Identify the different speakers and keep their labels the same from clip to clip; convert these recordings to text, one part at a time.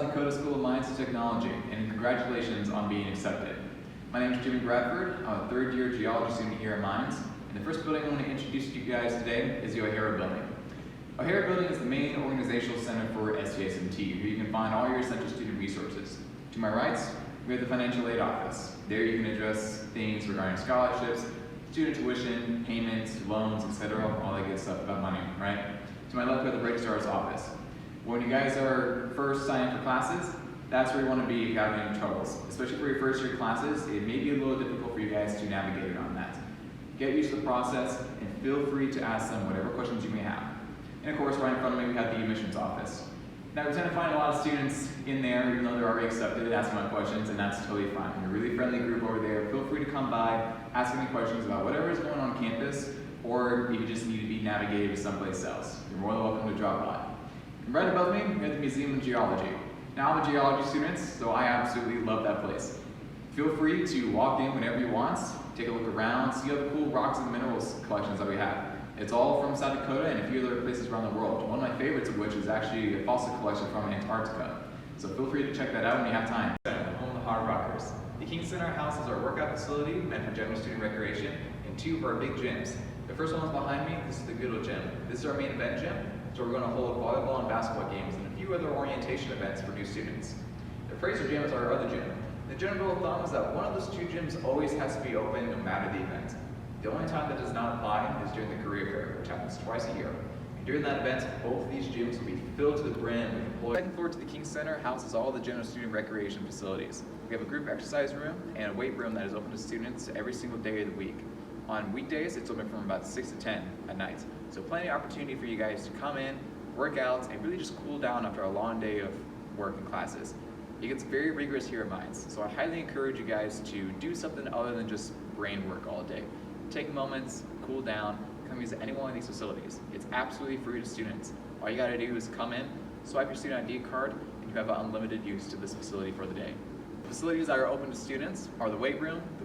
Speaker 1: South Dakota School of Mines and Technology, and congratulations on being accepted. My name is Jimmy Bradford. I'm a third-year geology student here at Mines, and the first building I want to introduce to you guys today is the O'Hara Building. O'Hara Building is the main organizational center for STSMT, where you can find all your essential student resources. To my right, we have the Financial Aid Office. There you can address things regarding scholarships, student tuition, payments, loans, etc., all that good stuff about money, right? To my left, we have the Registrar's Office. When you guys are first signing for classes, that's where you want to be if you have any troubles. Especially for your first year classes, it may be a little difficult for you guys to navigate around that. Get used to the process and feel free to ask them whatever questions you may have. And of course, right in front of me, we have the Admissions Office. Now, we tend to find a lot of students in there, even though they're already accepted, asking about questions, and that's totally fine. We're a really friendly group over there. Feel free to come by, ask any questions about whatever is going on campus, or if you just need to be navigated to someplace else. You're more than welcome to drop by. And right above me, we have the Museum of Geology. Now, I'm a geology student, so I absolutely love that place. Feel free to walk in whenever you want, take a look around, see all the cool rocks and minerals collections that we have. It's all from South Dakota and a few other places around the world. One of my favorites of which is actually a fossil collection from Antarctica. So feel free to check that out when you have time. Home of the Hard Rockers. The King Center houses our workout facility meant for general student recreation and two of our big gyms. The first one is behind me. This is the Goodell Gym. This is our main event gym. So we're going to hold volleyball and basketball games and a few other orientation events for new students. The Fraser Gym is our other gym. The general rule of thumb is that one of those two gyms always has to be open no matter the event. The only time that does not apply is during the career fair, which happens twice a year. And during that event, both of these gyms will be filled to the brim with employees. The second floor to the King Center houses all the general student recreation facilities. We have a group exercise room and a weight room that is open to students every single day of the week. On weekdays, it's open from about 6 to 10 at night. So plenty of opportunity for you guys to come in, work out, and really just cool down after a long day of work and classes. It gets very rigorous here at Mines, so I highly encourage you guys to do something other than just brain work all day. Take moments, cool down, come use any one of these facilities. It's absolutely free to students. All you gotta do is come in, swipe your student ID card, and you have unlimited use to this facility for the day. The facilities that are open to students are the weight room, the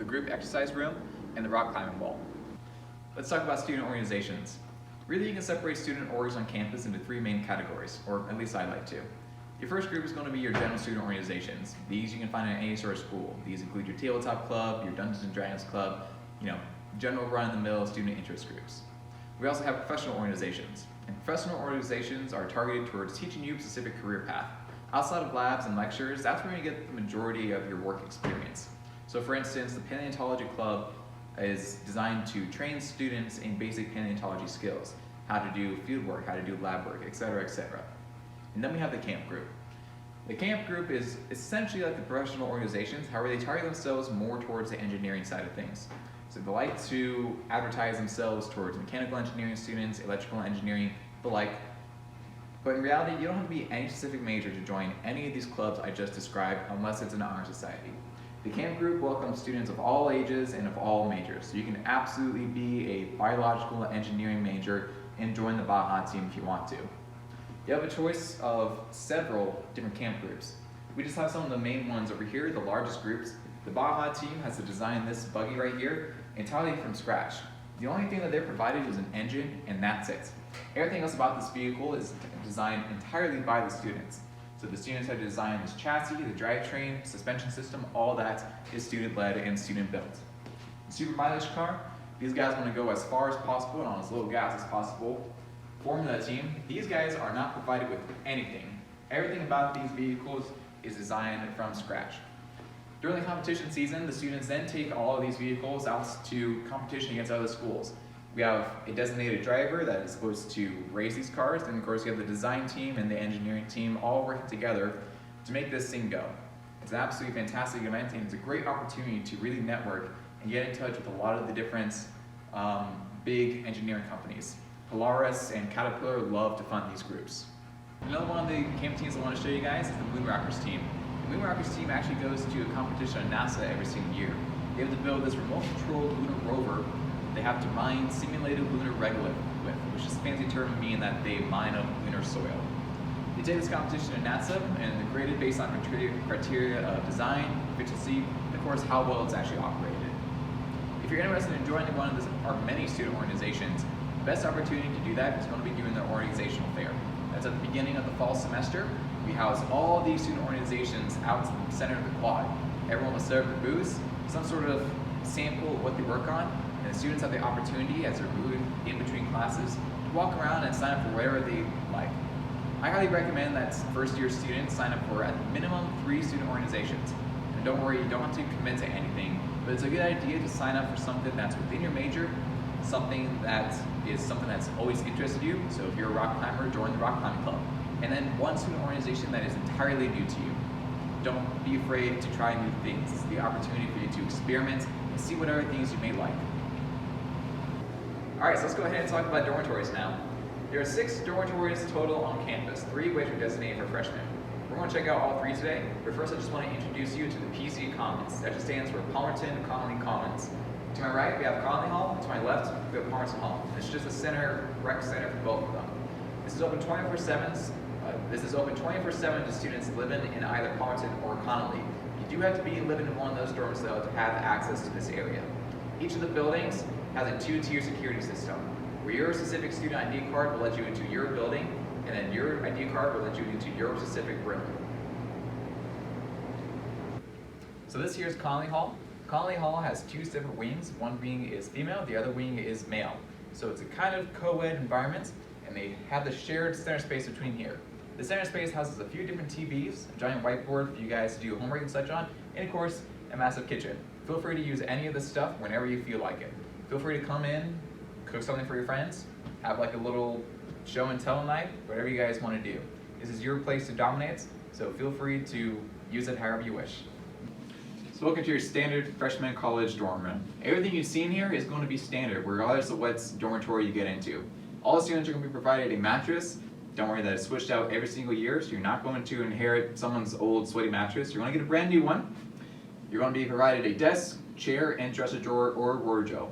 Speaker 1: group exercise room, and the rock climbing wall. Let's talk about student organizations. Really, you can separate student orgs on campus into three main categories, or at least I like to. Your first group is going to be your general student organizations. These you can find at any sort of school. These include your tabletop club, your Dungeons and Dragons club, general run-of-the-mill student interest groups. We also have professional organizations. And professional organizations are targeted towards teaching you a specific career path. Outside of labs and lectures, that's where you get the majority of your work experience. So for instance, the Paleontology Club is designed to train students in basic paleontology skills, how to do field work, how to do lab work, etc., etc. And then we have the camp group. The camp group is essentially like the professional organizations, however they target themselves more towards the engineering side of things. So they like to advertise themselves towards mechanical engineering students, electrical engineering, the like. But in reality, you don't have to be any specific major to join any of these clubs I just described unless it's an honor society. The camp group welcomes students of all ages and of all majors, so you can absolutely be a biological engineering major and join the Baja team if you want to. You have a choice of several different camp groups. We just have some of the main ones over here, the largest groups. The Baja team has to design this buggy right here entirely from scratch. The only thing that they're provided is an engine, and that's it. Everything else about this vehicle is designed entirely by the students. So the students had to design this chassis, the drivetrain, suspension system, all that is student-led and student-built. The super mileage car, these guys want to go as far as possible and on as little gas as possible. Formula team, these guys are not provided with anything. Everything about these vehicles is designed from scratch. During the competition season, the students then take all of these vehicles out to competition against other schools. We have a designated driver that is supposed to race these cars, and of course you have the design team and the engineering team all working together to make this thing go. It's an absolutely fantastic event, and it's a great opportunity to really network and get in touch with a lot of the different big engineering companies. Polaris and Caterpillar love to fund these groups. Another one of the camp teams I want to show you guys is the Moon Rockers team. The Moon Rockers team actually goes to a competition at NASA every single year. They have to build this remote-controlled lunar rover they have to mine simulated lunar regolith with, which is a fancy term meaning that they mine up lunar soil. They take this competition at NASA and they're graded based on criteria of design, efficiency, and of course how well it's actually operated. If you're interested in joining one of our many student organizations, the best opportunity to do that is going to be during their organizational fair. That's at the beginning of the fall semester. We house all these student organizations out in the center of the quad. Everyone will set up their booths, some sort of sample of what they work on, and the students have the opportunity, as they're moving in between classes, to walk around and sign up for whatever they like. I highly recommend that first year students sign up for at minimum 3 student organizations. And don't worry, you don't have to commit to anything, but it's a good idea to sign up for something that's within your major, something that's always interested you. So if you're a rock climber, join the rock climbing club. And then one student organization that is entirely new to you. Don't be afraid to try new things. It's the opportunity for you to experiment and see what other things you may like. All right, so let's go ahead and talk about dormitories now. There are 6 dormitories total on campus, 3 of which are designated for freshmen. We're going to check out all 3 today, but first I just want to introduce you to the PC Commons. That just stands for Palmerton Connolly Commons. To my right, we have Connolly Hall. To my left, we have Palmerton Hall. It's just a rec center for both of them. This is open 24/7. This is open 24/7 to students living in either Palmerton or Connolly. You do have to be living in one of those dorms though to have access to this area. Each of the buildings has a 2-tier security system, where your specific student ID card will let you into your building, and then your ID card will let you into your specific room. So this here is Connolly Hall. Connolly Hall has 2 separate wings. One wing is female, the other wing is male. So it's a kind of co-ed environment, and they have the shared center space between here. The center space houses a few different TVs, a giant whiteboard for you guys to do homework and such on, and of course, a massive kitchen. Feel free to use any of this stuff whenever you feel like it. Feel free to come in, cook something for your friends, have like a little show and tell night, whatever you guys want to do. This is your place to dominate, so feel free to use it however you wish. So welcome to your standard freshman college dorm room. Everything you've seen here is going to be standard, regardless of what dormitory you get into. All the students are going to be provided a mattress. Don't worry that it's switched out every single year, so you're not going to inherit someone's old sweaty mattress. You're going to get a brand new one. You're going to be provided a desk, chair, and dresser drawer or wardrobe.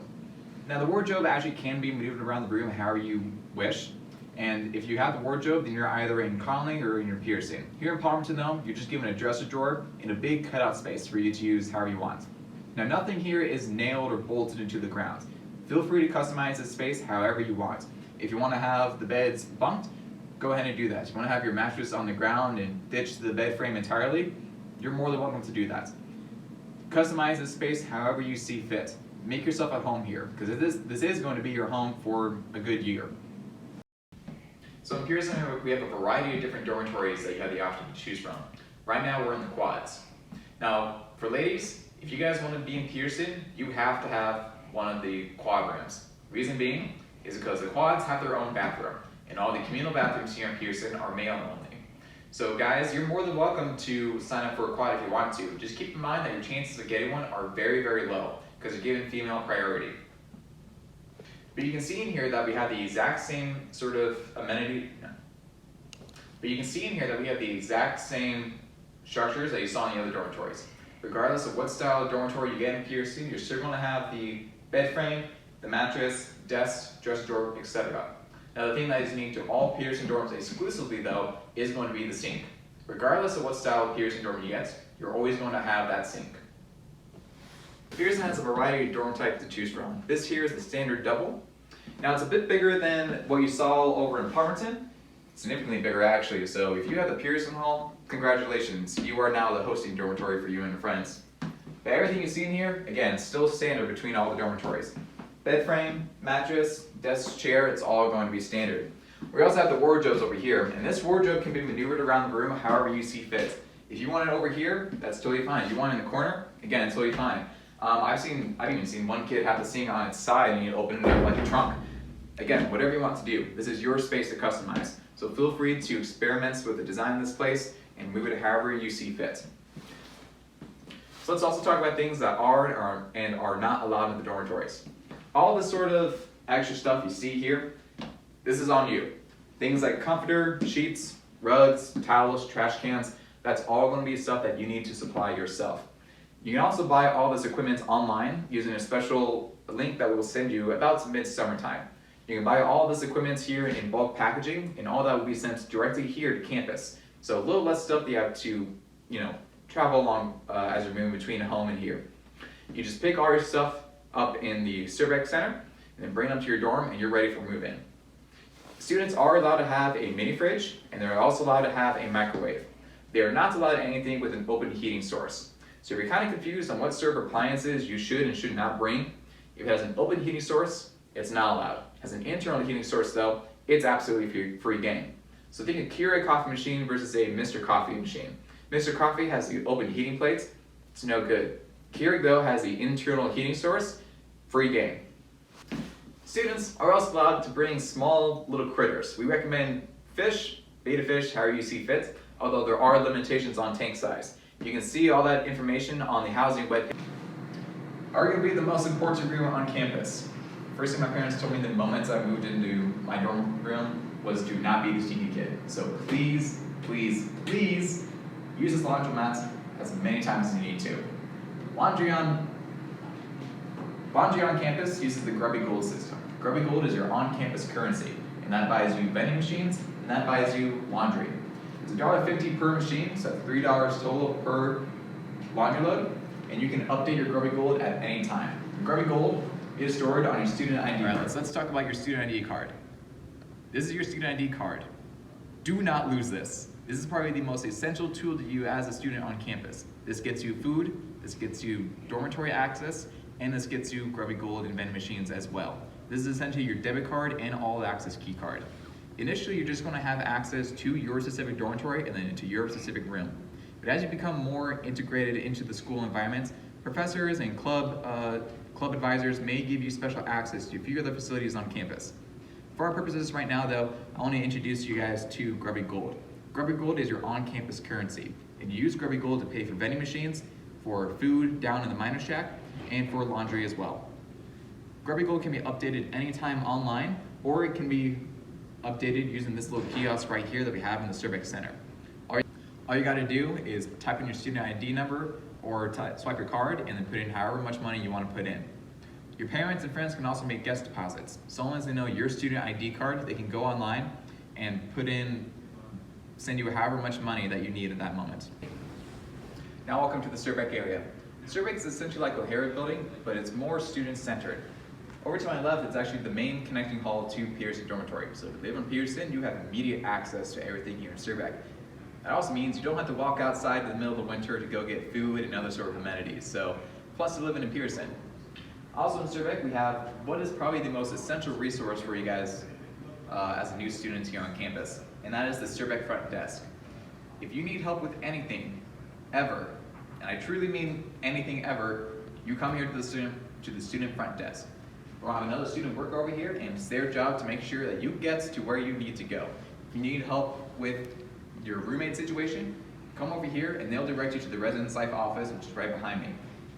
Speaker 1: Now the wardrobe actually can be moved around the room however you wish. And if you have the wardrobe, then you're either in Connolly or in your Pearson. Here in Palmerton though, you're just given a dresser drawer in a big cutout space for you to use however you want. Now nothing here is nailed or bolted into the ground. Feel free to customize this space however you want. If you want to have the beds bunked, go ahead and do that. If you want to have your mattress on the ground and ditch the bed frame entirely, you're more than welcome to do that. Customize this space however you see fit. Make yourself at home here, because this is going to be your home for a good year. So in Pearson, we have a variety of different dormitories that you have the option to choose from. Right now, we're in the quads. Now, for ladies, if you guys want to be in Pearson, you have to have one of the quad rooms. Reason being is because the quads have their own bathroom, and all the communal bathrooms here in Pearson are male only. So guys, you're more than welcome to sign up for a quad if you want to. Just keep in mind that your chances of getting one are very, very low, because you're given female priority. But you can see in here that we have the exact same sort of amenity. But you can see in here that we have the exact same structures that you saw in the other dormitories. Regardless of what style of dormitory you get in Pearson, you're still going to have the bed frame, the mattress, desk, dresser drawer, etc. Now the thing that is unique to all Pearson dorms exclusively though is going to be the sink. Regardless of what style of Pearson dorm you get, you're always going to have that sink. Pearson has a variety of dorm types to choose from. This here is the standard double. Now it's a bit bigger than what you saw over in Palmerton, significantly bigger actually, so if you have the Pearson Hall, congratulations, you are now the hosting dormitory for you and your friends. But everything you see in here, again, still standard between all the dormitories. Bed frame, mattress, desk, chair, it's all going to be standard. We also have the wardrobes over here, and this wardrobe can be maneuvered around the room however you see fit. If you want it over here, that's totally fine. If you want it in the corner, again, it's totally fine. I've even seen one kid have the sink on its side and you open it up like a trunk. Again, whatever you want to do, this is your space to customize. So feel free to experiment with the design of this place and move it however you see fit. So let's also talk about things that are and are not allowed in the dormitories. All this sort of extra stuff you see here, this is on you. Things like comforter, sheets, rugs, towels, trash cans, that's all going to be stuff that you need to supply yourself. You can also buy all this equipment online using a special link that we will send you about mid-summertime. You can buy all this equipment here in bulk packaging, and all that will be sent directly here to campus. So a little less stuff that you have to, travel along as you're moving between home and here. You just pick all your stuff up in the Survec Center, and then bring them to your dorm, and you're ready for move-in. Students are allowed to have a mini fridge, and they're also allowed to have a microwave. They are not allowed anything with an open heating source. So if you're kind of confused on what sort of appliances you should and should not bring, if it has an open heating source, it's not allowed. Has an internal heating source though, it's absolutely free game. So think of Keurig coffee machine versus a Mr. Coffee machine. Mr. Coffee has the open heating plates, it's no good. Keurig though has the internal heating source, free game. Students are also allowed to bring small little critters. We recommend fish, betta fish, however you see fit, although there are limitations on tank size. You can see all that information on the housing webpage. Arguably the most important room on campus. First thing my parents told me the moment I moved into my dorm room was do not be the stinky kid. So please, please, please use this laundromat as many times as you need to. Laundry on campus uses the Grubby Gold system. Grubby Gold is your on-campus currency, and that buys you vending machines, and that buys you laundry. It's $1.50 per machine, so that's $3 total per laundry load, and you can update your Grubby Gold at any time. Grubby Gold is stored on your student ID card. Let's talk about your student ID card. This is your student ID card. Do not lose this. This is probably the most essential tool to you as a student on campus. This gets you food, this gets you dormitory access, and this gets you Grubby Gold and vending machines as well. This is essentially your debit card and all access key card. Initially, you're just going to have access to your specific dormitory and then into your specific room. But as you become more integrated into the school environment, professors and club advisors may give you special access to a few other facilities on campus. For our purposes right now though, I want to introduce you guys to Grubby Gold. Grubby Gold is your on-campus currency, and you use Grubby Gold to pay for vending machines, for food down in the minor shack, and for laundry as well. Grubby Gold can be updated anytime online, or it can be updated using this little kiosk right here that we have in the Surbeck Center. All you gotta do is type in your student ID number or swipe your card and then put in however much money you want to put in. Your parents and friends can also make guest deposits. So long as they know your student ID card, they can go online and send you however much money that you need at that moment. Now welcome to the Surbeck area. Surbeck is essentially like O'Hara building, but it's more student-centered. Over to my left, it's actually the main connecting hall to Pearson Dormitory. So if you live in Pearson, you have immediate access to everything here in Surbeck. That also means you don't have to walk outside in the middle of the winter to go get food and other sort of amenities. So, plus you're living in Pearson. Also in Surbeck, we have what is probably the most essential resource for you guys as a new student here on campus, and that is the Surbeck front desk. If you need help with anything, ever, and I truly mean anything ever, you come here to the student front desk. We'll have another student work over here, and it's their job to make sure that you get to where you need to go. If you need help with your roommate situation, come over here and they'll direct you to the residence life office, which is right behind me.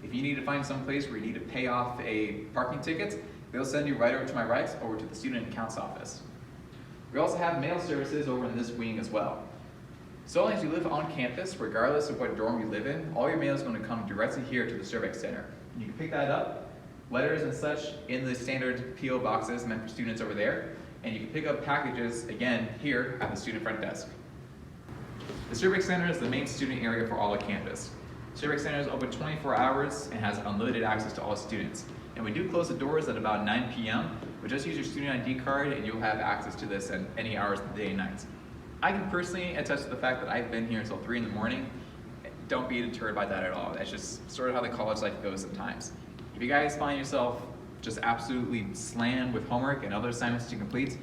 Speaker 1: If you need to find some place where you need to pay off a parking ticket, they'll send you right over to my right, over to the student accounts office. We also have mail services over in this wing as well. So long as you live on campus, regardless of what dorm you live in, all your mail is going to come directly here to the Surbeck Center. You can pick that up, letters and such, in the standard P.O. boxes meant for students over there, and you can pick up packages, again, here at the student front desk. The Surbeck Center is the main student area for all of campus. Surbeck Center is open 24 hours and has unlimited access to all students. And we do close the doors at about 9 p.m., but just use your student ID card and you'll have access to this at any hours of the day and night. I can personally attest to the fact that I've been here until 3 in the morning. Don't be deterred by that at all. That's just sort of how the college life goes sometimes. If you guys find yourself just absolutely slammed with homework and other assignments to complete,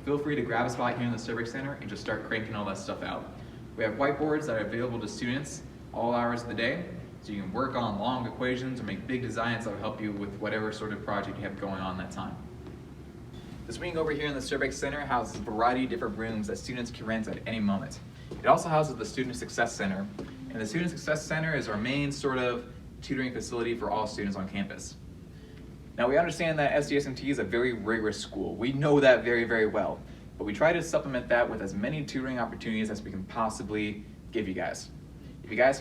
Speaker 1: feel free to grab a spot here in the Surbeck Center and just start cranking all that stuff out. We have whiteboards that are available to students all hours of the day, so you can work on long equations or make big designs that will help you with whatever sort of project you have going on that time. This wing over here in the Surbeck Center houses a variety of different rooms that students can rent at any moment. It also houses the Student Success Center, and the Student Success Center is our main sort of tutoring facility for all students on campus. Now we understand that SDSMT is a very rigorous school. We know that very, very well. But we try to supplement that with as many tutoring opportunities as we can possibly give you guys. If you guys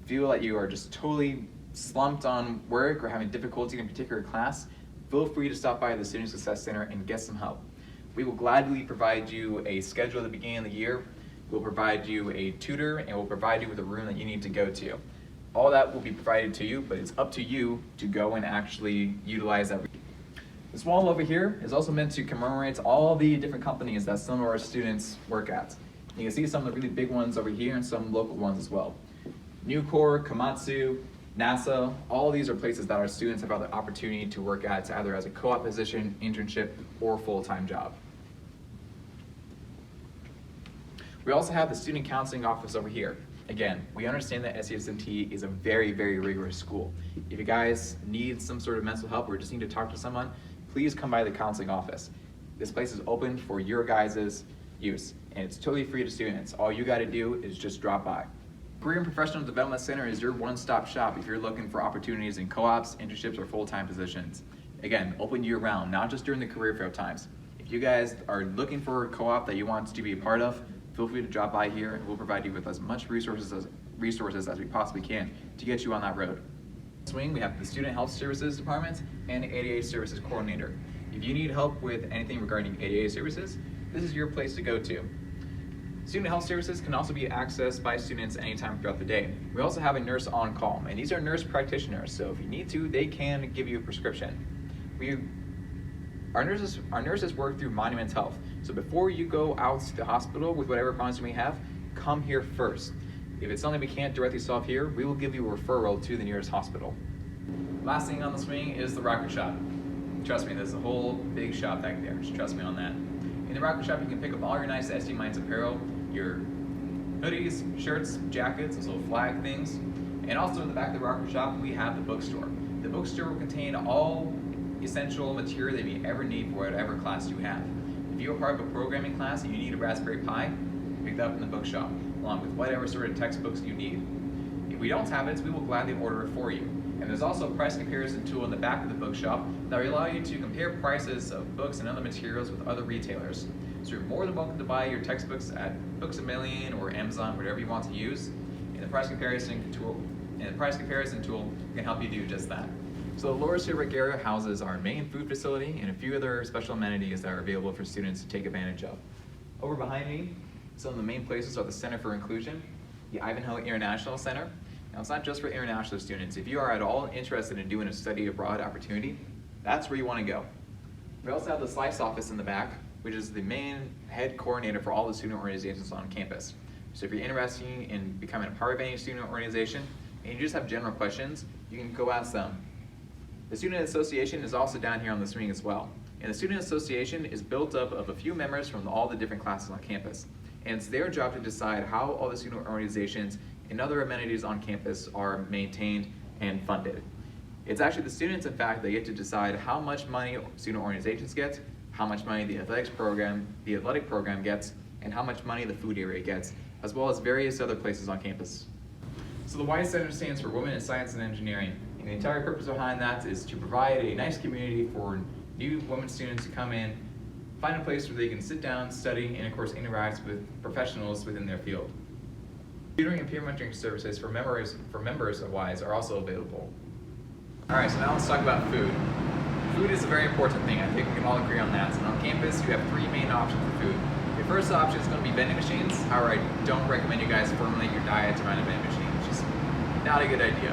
Speaker 1: feel that you are just totally slumped on work or having difficulty in a particular class, feel free to stop by the Student Success Center and get some help. We will gladly provide you a schedule at the beginning of the year, we'll provide you a tutor, and we'll provide you with a room that you need to go to. All that will be provided to you, but it's up to you to go and actually utilize that. This wall over here is also meant to commemorate all the different companies that some of our students work at. You can see some of the really big ones over here and some local ones as well. Nucor, Komatsu, NASA, all of these are places that our students have the opportunity to work at either as a co-op position, internship, or full-time job. We also have the Student Counseling Office over here. Again, we understand that SCSMT is a very, very rigorous school. If you guys need some sort of mental help or just need to talk to someone, please come by the counseling office. This place is open for your guys' use, and it's totally free to students. All you gotta do is just drop by. Career and Professional Development Center is your one-stop shop if you're looking for opportunities in co-ops, internships, or full-time positions. Again, open year-round, not just during the career fair times. If you guys are looking for a co-op that you want to be a part of, feel free to drop by here and we'll provide you with as much resources as we possibly can to get you on that road. Swing, we have the Student Health Services Department and the ADA Services Coordinator. If you need help with anything regarding ADA services, this is your place to go to. Student health services can also be accessed by students anytime throughout the day. We also have a nurse on call, and these are nurse practitioners, so if you need to, they can give you a prescription. Our nurses work through Monument Health, so before you go out to the hospital with whatever problems you may have, come here first. If it's something we can't directly solve here, we will give you a referral to the nearest hospital. Last thing on the swing is the rocket shop. Trust me, there's a whole big shop back there, just trust me on that. In the rocket shop, you can pick up all your nice SD Minds apparel, your hoodies, shirts, jackets, those little flag things. And also in the back of the rocket shop, we have the bookstore. The bookstore will contain all essential material that you ever need for whatever class you have. If you're part of a programming class and you need a Raspberry Pi, pick that up in the bookshop, along with whatever sort of textbooks you need. If we don't have it, we will gladly order it for you. And there's also a price comparison tool in the back of the bookshop that will allow you to compare prices of books and other materials with other retailers. So you're more than welcome to buy your textbooks at Books A Million or Amazon, whatever you want to use. And the price comparison tool can help you do just that. So the Lower Silver area houses our main food facility and a few other special amenities that are available for students to take advantage of. Over behind me, some of the main places are the Center for Inclusion, the Ivanhoe International Center. Now it's not just for international students. If you are at all interested in doing a study abroad opportunity, that's where you want to go. We also have the Slice office in the back, which is the main head coordinator for all the student organizations on campus. So if you're interested in becoming a part of any student organization and you just have general questions, you can go ask them. The Student Association is also down here on the swing as well. And the Student Association is built up of a few members from all the different classes on campus. And it's their job to decide how all the student organizations and other amenities on campus are maintained and funded. It's actually the students, in fact, that get to decide how much money student organizations get, how much money the athletic program gets, and how much money the food area gets, as well as various other places on campus. So the Y Center stands for Women in Science and Engineering. And the entire purpose behind that is to provide a nice community for new women students to come in, find a place where they can sit down, study, and of course interact with professionals within their field. Tutoring and peer mentoring services for members of WISE are also available. Alright, so now let's talk about food. Food is a very important thing. I think we can all agree on that. And on campus, you have three main options for food. Your first option is going to be vending machines. However, I don't recommend you guys formulate your diet around a vending machine. It's just not a good idea.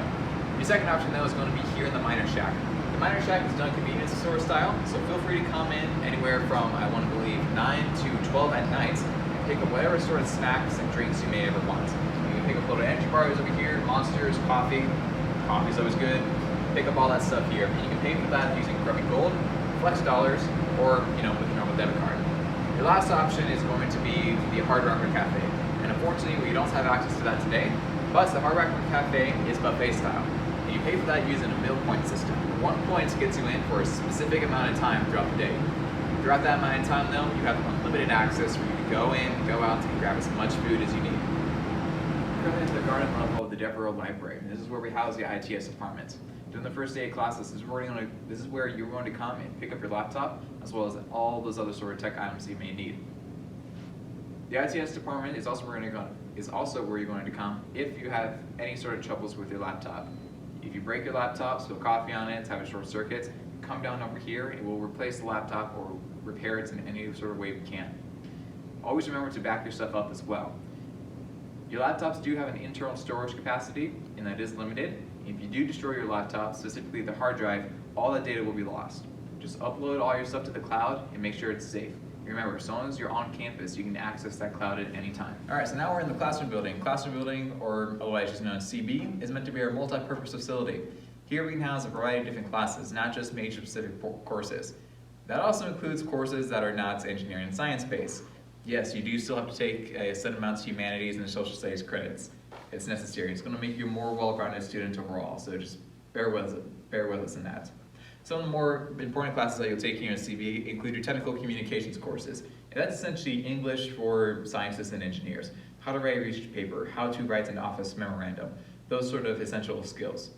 Speaker 1: Your second option, though, is going to be here in the Miner Shack. The Miner Shack is done convenience store style, so feel free to come in anywhere from, I want to believe, 9 to 12 at night and pick up whatever sort of snacks and drinks you may ever want. You can pick up a little energy bars over here, Monsters, coffee. Coffee's always good. Pick up all that stuff here. And you can pay for that using Grubby Gold, Flex Dollars, or with your normal debit card. Your last option is going to be the Hard Rocker Cafe. And unfortunately, we don't have access to that today, but the Hard Rocker Cafe is buffet style. You pay for that using a meal point system. 1 point gets you in for a specific amount of time throughout the day. Throughout that amount of time, though, you have unlimited access for you to go in, go out, and grab as much food as you need. We're going into the garden level of the Devereaux Library. This is where we house the ITS department. During the first day of classes, this is where you're going to come and pick up your laptop, as well as all those other sort of tech items you may need. The ITS department is also where you're going to come if you have any sort of troubles with your laptop. If you break your laptop, spill coffee on it, have a short circuit, come down over here and we'll replace the laptop or repair it in any sort of way we can. Always remember to back your stuff up as well. Your laptops do have an internal storage capacity, and that is limited. If you do destroy your laptop, specifically the hard drive, all that data will be lost. Just upload all your stuff to the cloud and make sure it's safe. Remember, as long as you're on campus, you can access that cloud at any time. All right, so now we're in the classroom building. Classroom building, or otherwise just known as CB, is meant to be our multi-purpose facility. Here we can house a variety of different classes, not just major-specific courses. That also includes courses that are not engineering and science-based. Yes, you do still have to take a set amount of humanities and social studies credits. It's necessary. It's going to make you a more well-rounded student overall, so just bear with us in that. Some of the more important classes that you'll take here in CB include your technical communications courses. And that's essentially English for scientists and engineers. How to write a research paper, how to write an office memorandum, those sort of essential skills.